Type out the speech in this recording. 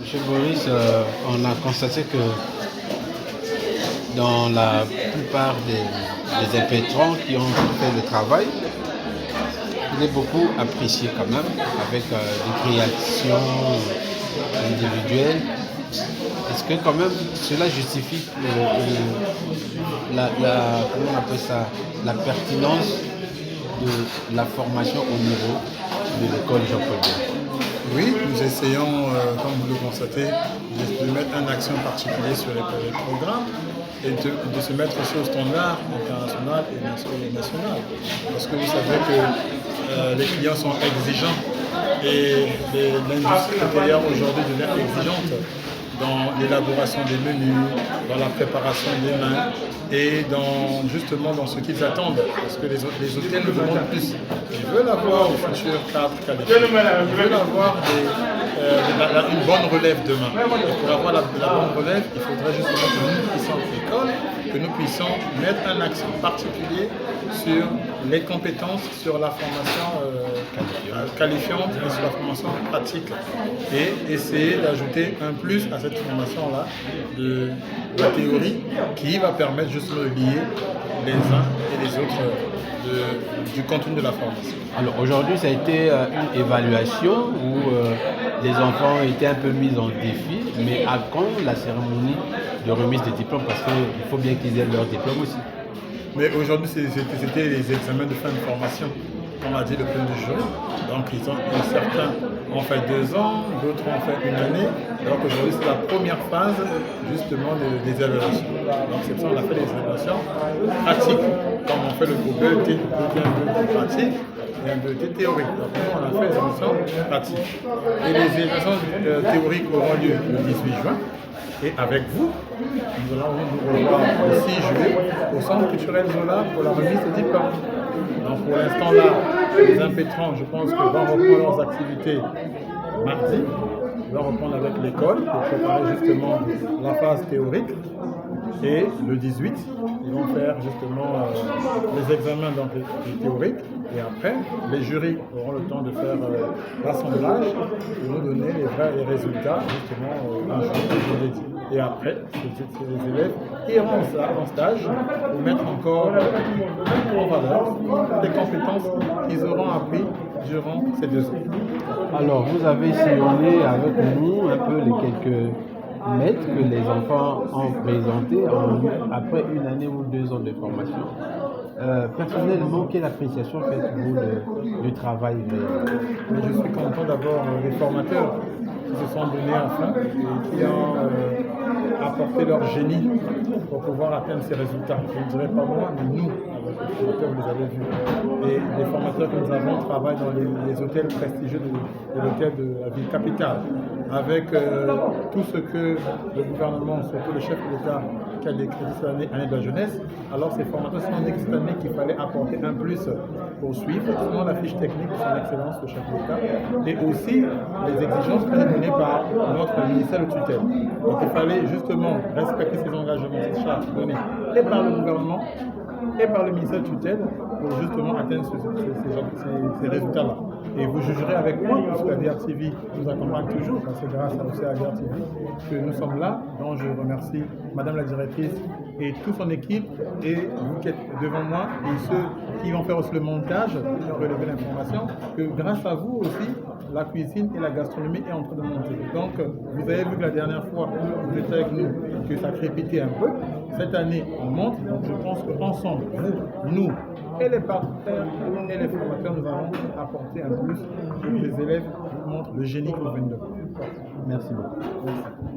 Monsieur Boris, on a constaté que dans la plupart des impétrants qui ont fait le travail, il est beaucoup apprécié quand même, avec des créations individuelles. Est-ce que quand même cela justifie comment on appelle ça, la pertinence de la formation au niveau de l'école Jean-Paul II? Oui, nous essayons, comme vous le constatez, de mettre un accent particulier sur les programmes et de se mettre aussi au standard international et national. Parce que vous savez que les clients sont exigeants et l'industrie hôtelière aujourd'hui devient exigeante dans l'élaboration des menus, dans la préparation des mains et justement dans ce qu'ils attendent. Parce que les hôtels nous demandent plus. Ils veulent avoir des futurs cadres qualifiés. Ils veulent avoir une bonne relève demain. Et pour avoir la bonne relève, il faudrait justement que nous puissions à l'école, que nous puissions mettre un accent particulier sur les compétences, sur la formation qualifiante et sur la formation pratique. Et essayer d'ajouter un plus à cette formation-là de la théorie qui va permettre justement de lier les uns et les autres du contenu de la formation. Alors aujourd'hui, ça a été une évaluation où les enfants étaient un peu mis en défi, mais à quand la cérémonie de remise des diplômes? Parce qu'il faut bien qu'ils aient leur diplôme aussi. Mais aujourd'hui, c'était les examens de fin de formation, comme a dit le plein du jury. Donc certains ont fait 2 ans, d'autres ont fait 1 année. Donc aujourd'hui, c'est la première phase justement des évaluations. Donc c'est ça, on a fait les évaluations pratiques, comme on fait le BET, un pratique et un BET théorique. Donc nous, on a fait les évaluations pratiques. Et les évaluations théoriques auront lieu le 18 juin. Et avec vous, nous allons nous revoir le 6 juillet au Centre culturel Zola pour la remise des diplômes. Donc pour l'instant là, les impétrants, je pense que vont reprendre leurs activités mardi. Ils vont reprendre avec l'école pour préparer justement la phase théorique. Et le 18, ils vont faire justement les examens donc, les théoriques. Et après, les jurys auront le temps de faire l'assemblage et nous donner les résultats justement un jour dédié. Et après, les élèves iront en stage pour mettre encore en valeur les compétences qu'ils auront appris durant ces 2 ans. Alors, vous avez sillonné avec nous un peu les quelques maîtres que les enfants ont présentés après 1 année ou 2 ans de formation. Personnellement, quelle appréciation faites-vous du travail? Je suis content d'abord des formateurs qui se sont donnés à fond et qui ont apporté leur génie pour pouvoir atteindre ces résultats. Je ne dirais pas moi, mais nous, avec les formateurs, vous les avez vus. Et les formateurs que nous avons travaillent dans les hôtels prestigieux de l'hôtel de la ville capitale, avec tout ce que le gouvernement, surtout le chef de l'État, qui a décrété cette année de la jeunesse. Alors ces formateurs sont dit que cette année qu'il fallait apporter un plus pour suivre, selon la fiche technique de son excellence, le chef de l'État, et aussi les exigences qui sont données par notre ministère de tutelle. Donc il fallait justement respecter ces engagements, ces charges données et par le gouvernement et par le ministère de tutelle pour justement atteindre ces résultats-là. Et vous jugerez avec moi, parce que la DRTV nous accompagne toujours, parce que grâce aussi à la DRTV que nous sommes là, donc je remercie Madame la directrice et toute son équipe, et vous qui êtes devant moi, et ceux qui vont faire aussi le montage, qui ont relevé l'information, que grâce à vous aussi, la cuisine et la gastronomie est en train de monter. Donc, vous avez vu que la dernière fois, vous étiez avec nous, que ça crépitait un peu. Cette année, on monte. Donc, je pense qu'ensemble, vous, nous, et les partenaires et les formateurs, nous allons apporter un plus pour que les élèves montrent le génie que nous venons de voir. Merci beaucoup. Merci.